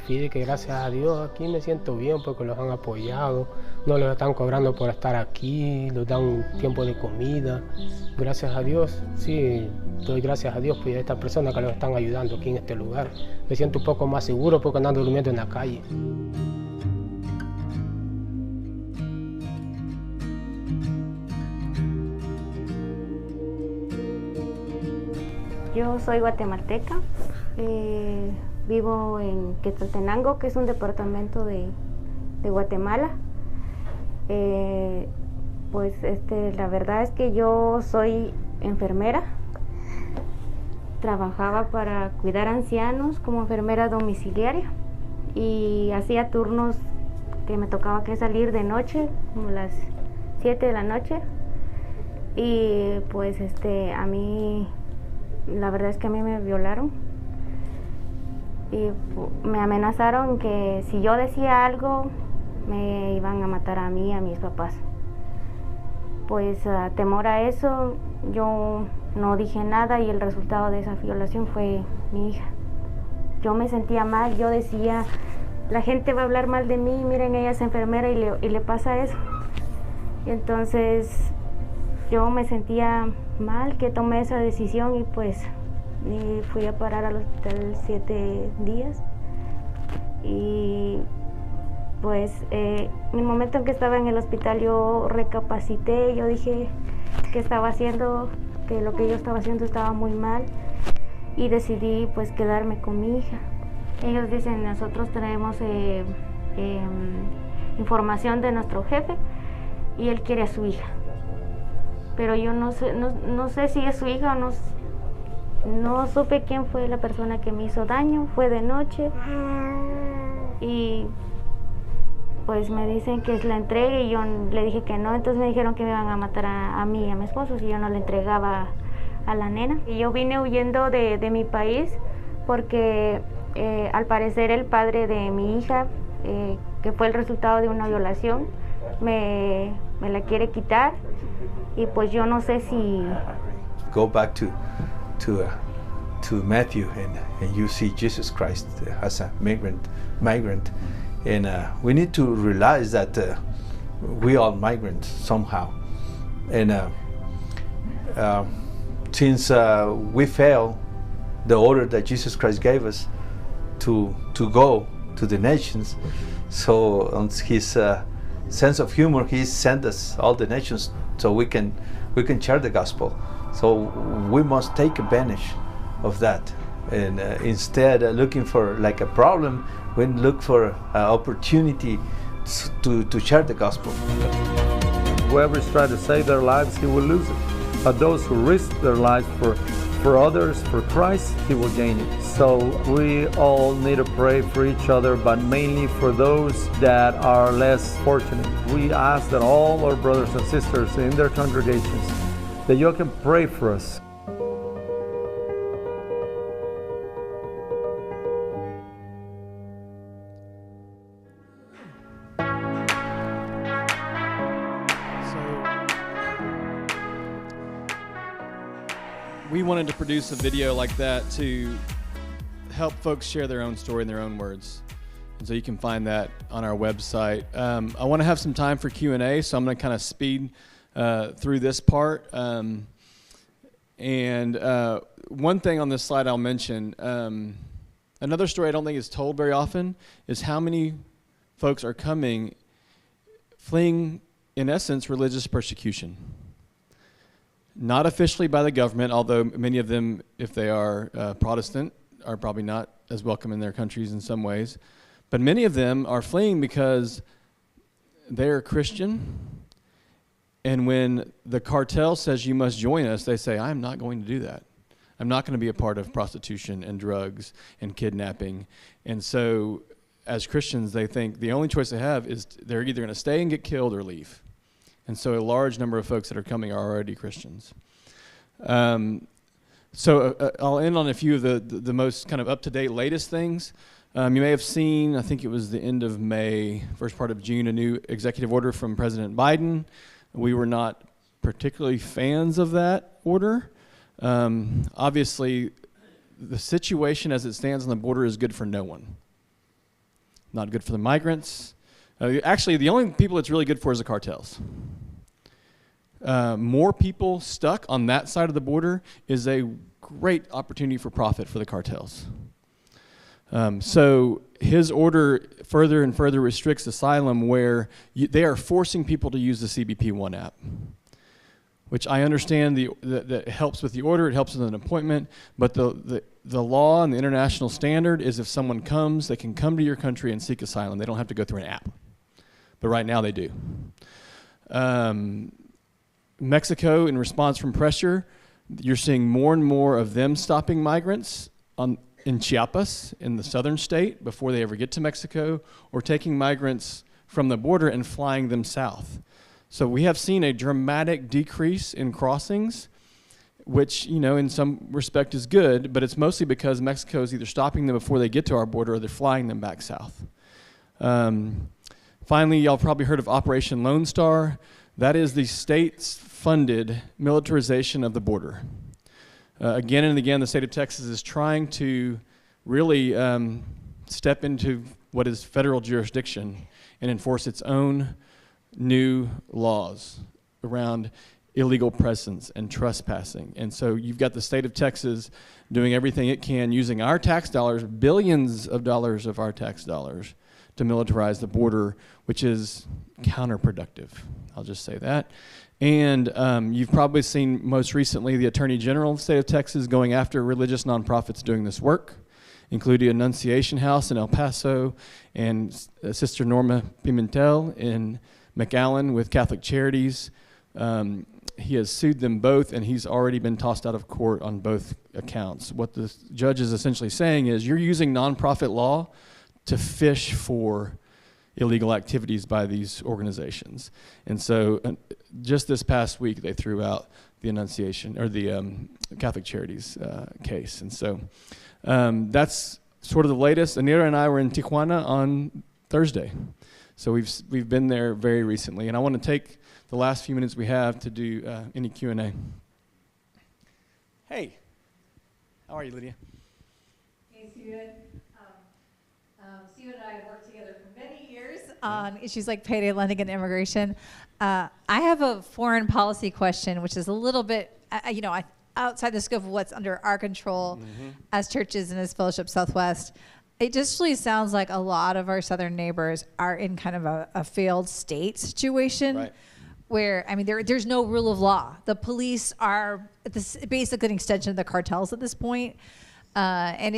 Fíjate que gracias a Dios aquí me siento bien porque los han apoyado, no los están cobrando por estar aquí, les dan un tiempo de comida. Gracias a Dios, sí, doy gracias a Dios por estas personas que los están ayudando aquí en este lugar. Me siento un poco más seguro porque ando durmiendo en la calle. Yo soy guatemalteca, vivo en Quetzaltenango, que es un departamento de Guatemala. La verdad es que yo soy enfermera, trabajaba para cuidar ancianos como enfermera domiciliaria y hacía turnos que me tocaba que salir de noche, como las 7 de la noche, y a mí... La verdad es que a mí me violaron y me amenazaron que si yo decía algo me iban a matar a mí y a mis papás. pues temor a eso, yo no dije nada y el resultado de esa violación fue mi hija. Yo me sentía mal, yo decía, la gente va a hablar mal de mí, miren, ella es enfermera y le pasa eso. Y entonces yo me sentía mal que tomé esa decisión y pues fui a parar al hospital 7 días. Y pues en el momento en que estaba en el hospital yo recapacité, yo dije que estaba haciendo, que lo que yo estaba haciendo estaba muy mal y decidí pues quedarme con mi hija. Ellos dicen, nosotros traemos información de nuestro jefe y él quiere a su hija. Pero yo no sé si es su hija o no supe quién fue la persona que me hizo daño, fue de noche y pues me dicen que la entregue y yo le dije que no, entonces me dijeron que me iban a matar a mí y a mi esposo si yo no le entregaba a la nena. Y yo vine huyendo de mi país porque al parecer el padre de mi hija, que fue el resultado de una violación, me la quiere quitar y pues yo no sé si... Go back to Matthew and you see Jesus Christ as a migrant. And we need to realize that we are migrants somehow. And since we fail the order that Jesus Christ gave us to go to the nations, so on his sense of humor, he sent us all the nations so we can share the gospel. So we must take advantage of that. And instead looking for like a problem, we look for an opportunity to share the gospel. Whoever is trying to save their lives, he will lose it. But those who risk their lives for others, for Christ, he will gain it. So we all need to pray for each other, but mainly for those that are less fortunate. We ask that all our brothers and sisters in their congregations, that you can pray for us. We wanted to produce a video like that to help folks share their own story in their own words. And so you can find that on our website. I want to have some time for Q&A, so I'm going to kind of speed through this part. And one thing on this slide I'll mention, another story I don't think is told very often is how many folks are coming, fleeing, in essence, religious persecution. Not officially by the government, although many of them, if they are Protestant, are probably not as welcome in their countries in some ways. But many of them are fleeing because they are Christian, and when the cartel says you must join us, they say, I'm not going to do that. I'm not going to be a part of prostitution and drugs and kidnapping. And so as Christians, they think the only choice they have is they're either going to stay and get killed or leave. And so a large number of folks that are coming are already Christians. So I'll end on a few of the most kind of up-to-date latest things. You may have seen, I think it was the end of May, first part of June, a new executive order from President Biden. We were not particularly fans of that order. Obviously, the situation as it stands on the border is good for no one. Not good for the migrants. Actually, the only people it's really good for is the cartels. More people stuck on that side of the border is a great opportunity for profit for the cartels. So his order further and further restricts asylum where they are forcing people to use the CBP-1 app, which I understand that helps with the order, it helps with an appointment, but the law and the international standard is if someone comes, they can come to your country and seek asylum. They don't have to go through an app. But right now they do. Mexico, in response from pressure, you're seeing more and more of them stopping migrants in Chiapas, in the southern state, before they ever get to Mexico, or taking migrants from the border and flying them south. So we have seen a dramatic decrease in crossings, which, in some respect is good, but it's mostly because Mexico is either stopping them before they get to our border or they're flying them back south. Finally, y'all probably heard of Operation Lone Star. That is the state's funded militarization of the border. Again and again, the state of Texas is trying to really step into what is federal jurisdiction and enforce its own new laws around illegal presence and trespassing. And so you've got the state of Texas doing everything it can using our tax dollars, billions of dollars of our tax dollars, to militarize the border, which is counterproductive. I'll just say that. And you've probably seen most recently the Attorney General of the state of Texas going after religious nonprofits doing this work, including Annunciation House in El Paso and Sister Norma Pimentel in McAllen with Catholic Charities. He has sued them both, and he's already been tossed out of court on both accounts. What the judge is essentially saying is you're using nonprofit law to fish for illegal activities by these organizations. And so just this past week, they threw out the Annunciation, or the Catholic Charities case. And so that's sort of the latest. Anyra and I were in Tijuana on Thursday. So we've been there very recently. And I want to take the last few minutes we have to do any Q&A. Hey, how are you, Lydia? Hey, Stephen. Stephen and I have worked together for many years on issues like payday lending and immigration. I have a foreign policy question, which is a little bit, outside the scope of what's under our control as churches and as Fellowship Southwest. It just really sounds like a lot of our southern neighbors are in kind of a failed state situation. Right. Where, I mean, there's no rule of law. The police are basically an extension of the cartels at this point. And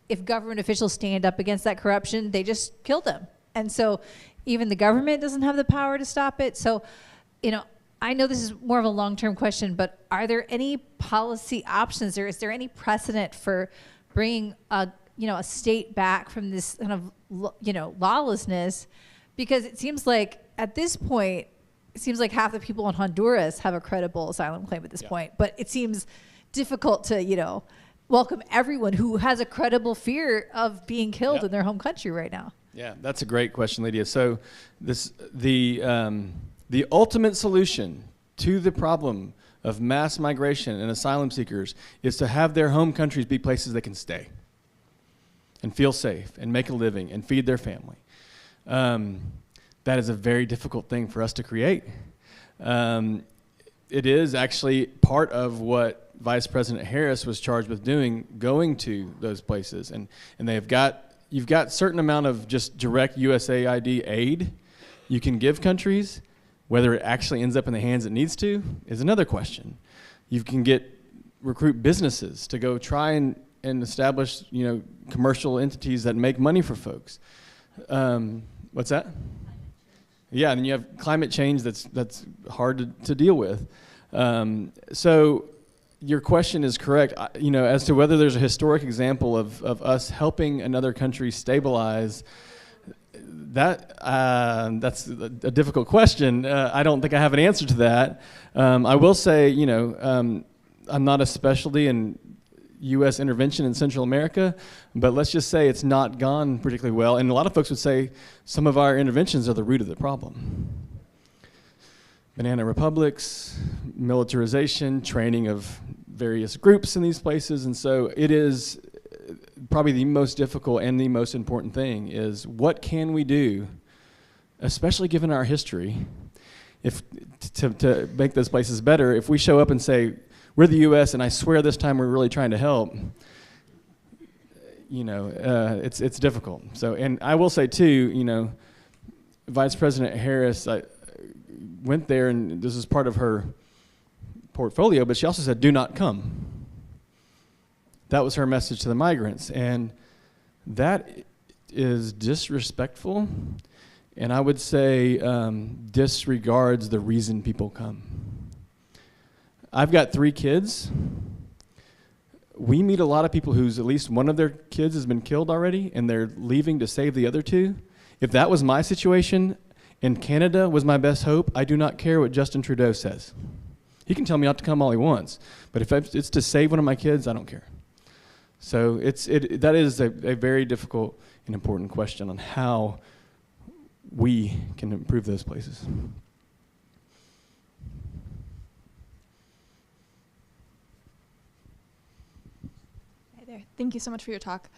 if government officials stand up against that corruption, they just kill them. And so even the government doesn't have the power to stop it. So, I know this is more of a long-term question, but are there any policy options, or is there any precedent for bringing a state back from this kind of, lawlessness? Because it seems like at this point, it seems like half the people in Honduras have a credible asylum claim at this point, but it seems difficult to, welcome everyone who has a credible fear of being killed in their home country right now. Yeah, that's a great question, Lydia. So the ultimate solution to the problem of mass migration and asylum seekers is to have their home countries be places they can stay and feel safe and make a living and feed their family. That is a very difficult thing for us to create. It is actually part of what Vice President Harris was charged with doing, going to those places. And you've got certain amount of just direct USAID aid you can give countries. Whether it actually ends up in the hands it needs to is another question. You can recruit businesses to go try and establish, commercial entities that make money for folks. What's that? Yeah, and then you have climate change that's hard to deal with. So your question is correct. As to whether there's a historic example of us helping another country stabilize, that's a difficult question. I don't think I have an answer to that. I will say, I'm not a specialty in U.S. intervention in Central America, but let's just say it's not gone particularly well. And a lot of folks would say some of our interventions are the root of the problem. Banana republics, militarization, training of various groups in these places. And so it is probably the most difficult and the most important thing is what can we do, especially given our history, to make those places better. If we show up and say, we're the U.S. and I swear this time we're really trying to help, it's difficult. So, and I will say too, Vice President Harris went there, and this is part of her portfolio, but she also said, do not come. That was her message to the migrants, and that is disrespectful, and I would say disregards the reason people come. I've got 3 kids. We meet a lot of people whose at least one of their kids has been killed already, and they're leaving to save the other 2. If that was my situation and Canada was my best hope, I do not care what Justin Trudeau says. He can tell me not to come all he wants, but if it's to save one of my kids, I don't care. So that is a very difficult and important question on how we can improve those places. Okay, thank you so much for your talk.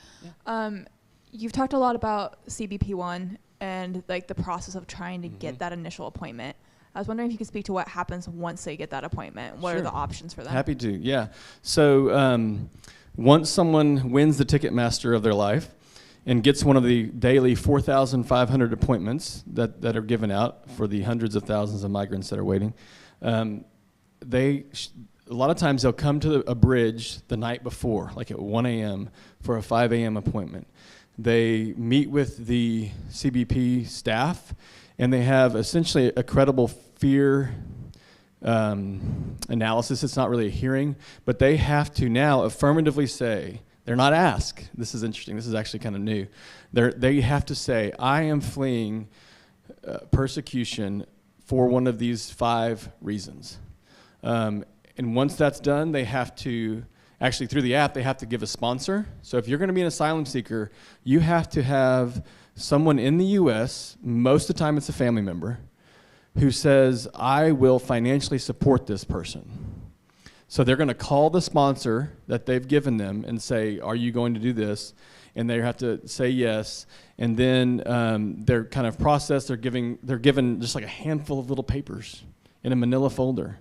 You've talked a lot about CBP1 and like the process of trying to get that initial appointment. I was wondering if you could speak to what happens once they get that appointment. What are the options for them? Happy to, yeah. So once someone wins the Ticketmaster of their life and gets one of the daily 4,500 appointments that are given out for the hundreds of thousands of migrants that are waiting, a lot of times they'll come to a bridge the night before, like at 1 a.m. for a 5 a.m. appointment. They meet with the CBP staff, and they have essentially a credible fear analysis. It's not really a hearing, but they have to now affirmatively say, they're not asked. This is interesting. This is actually kind of new. They have to say, I am fleeing persecution for one of these 5 reasons. And once that's done, they have to, actually through the app, they have to give a sponsor. So if you're going to be an asylum seeker, you have to have someone in the U.S., most of the time it's a family member, who says, I will financially support this person. So they're going to call the sponsor that they've given them and say, are you going to do this? And they have to say yes. And then they're kind of processed. They're given just like a handful of little papers in a manila folder.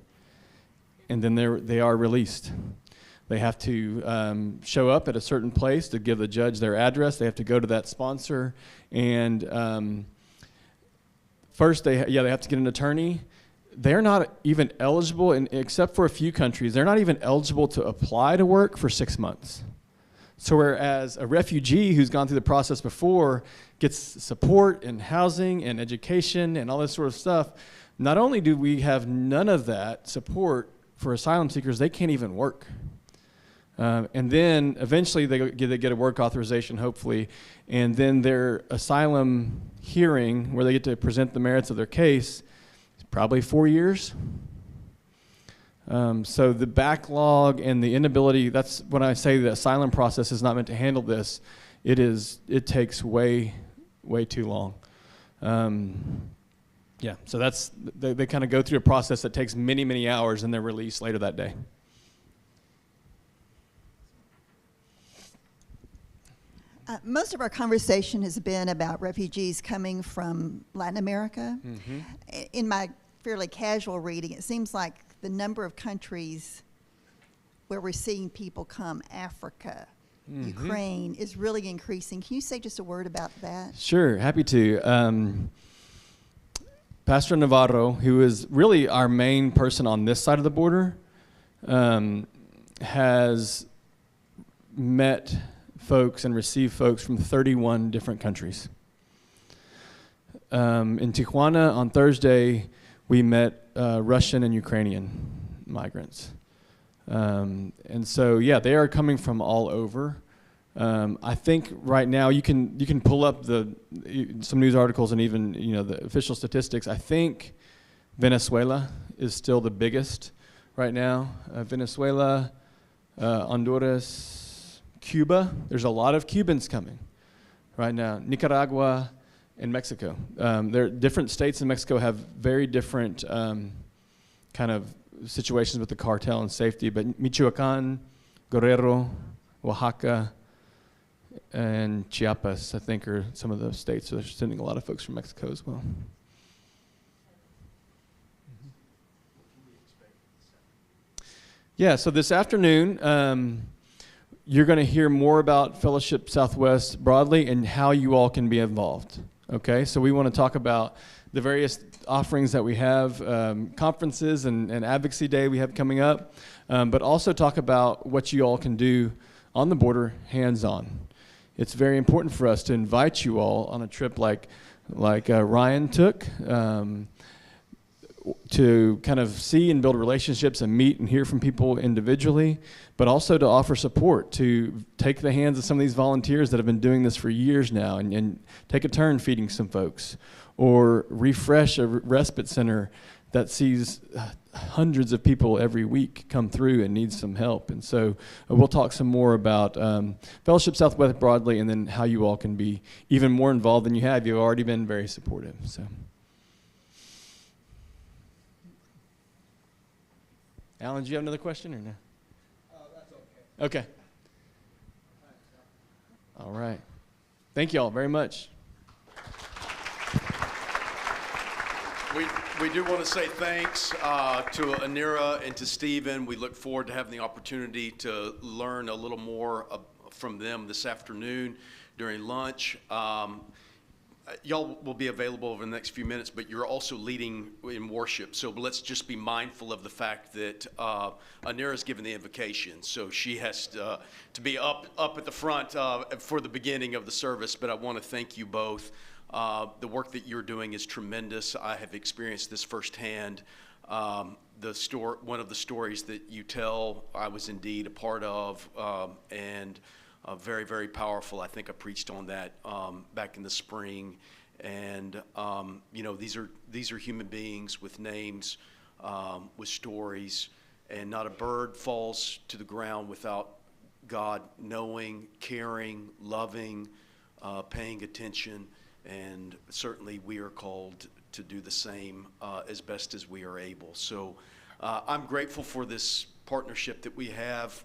And then they are released. They have to show up at a certain place to give the judge their address. They have to go to that sponsor. And first, they have to get an attorney. They're not even eligible, except for a few countries, they're not even eligible to apply to work for 6 months. So whereas a refugee who's gone through the process before gets support and housing and education and all this sort of stuff, not only do we have none of that support for asylum seekers, they can't even work. And then eventually they get a work authorization, hopefully, and then their asylum hearing, where they get to present the merits of their case, is probably 4 years. So the backlog and the inability, that's when I say the asylum process is not meant to handle this, it takes way too long. Yeah, so they kind of go through a process that takes many hours, and they're released later that day. Most of our conversation has been about refugees coming from Latin America. In my fairly casual reading, it seems like the number of countries where we're seeing people come, Africa, Ukraine, is really increasing. Can you say just a word about that? Sure, happy to. Pastor Navarro, who is really our main person on this side of the border, has met folks and received folks from 31 different countries. In Tijuana on Thursday, we met Russian and Ukrainian migrants. And so, yeah, they are coming from all over. I think right now you can pull up some news articles and even the official statistics. I think Venezuela is still the biggest right now. Venezuela, Honduras, Cuba. There's a lot of Cubans coming right now. Nicaragua and Mexico. Different states in Mexico have very different kind of situations with the cartel and safety, but Michoacan, Guerrero, Oaxaca, and Chiapas, I think, are some of those states. So they're sending a lot of folks from Mexico as well. Yeah, so this afternoon, you're going to hear more about Fellowship Southwest broadly and how you all can be involved. Okay, so we want to talk about the various offerings that we have, conferences and advocacy day we have coming up, but also talk about what you all can do on the border hands-on. It's very important for us to invite you all on a trip like Ryan took, to kind of see and build relationships and meet and hear from people individually, but also to offer support, to take the hands of some of these volunteers that have been doing this for years now and take a turn feeding some folks, or refresh a respite center that sees hundreds of people every week come through and need some help. And so we'll talk some more about Fellowship Southwest broadly, and then how you all can be even more involved than you have. You've already been very supportive. So, Alan, do you have another question or no? That's okay. Okay. All right. Thank you all very much. We do want to say thanks to Anyra and to Stephen. We look forward to having the opportunity to learn a little more from them this afternoon during lunch. Y'all will be available over the next few minutes, but you're also leading in worship. So let's just be mindful of the fact that Anyra's given the invocation. So she has to be up at the front for the beginning of the service. But I want to thank you both. The work that you're doing is tremendous. I have experienced this firsthand. One of the stories that you tell, I was indeed a part of, and very, very powerful. I think I preached on that back in the spring. And you know, these are human beings with names, with stories, and not a bird falls to the ground without God knowing, caring, loving, paying attention. And certainly we are called to do the same as best as we are able. So I'm grateful for this partnership that we have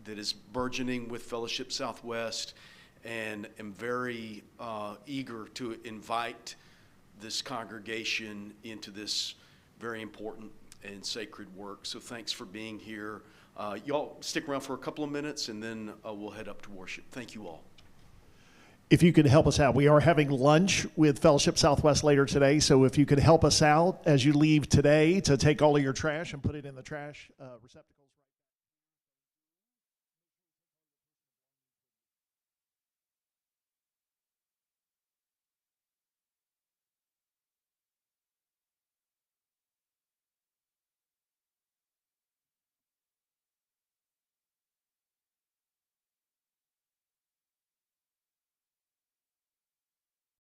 that is burgeoning with Fellowship Southwest, and am very eager to invite this congregation into this very important and sacred work. So thanks for being here. Y'all stick around for a couple of minutes, and then we'll head up to worship. Thank you all. If you could help us out, we are having lunch with Fellowship Southwest later today, so if you could help us out as you leave today to take all of your trash and put it in the trash receptacles.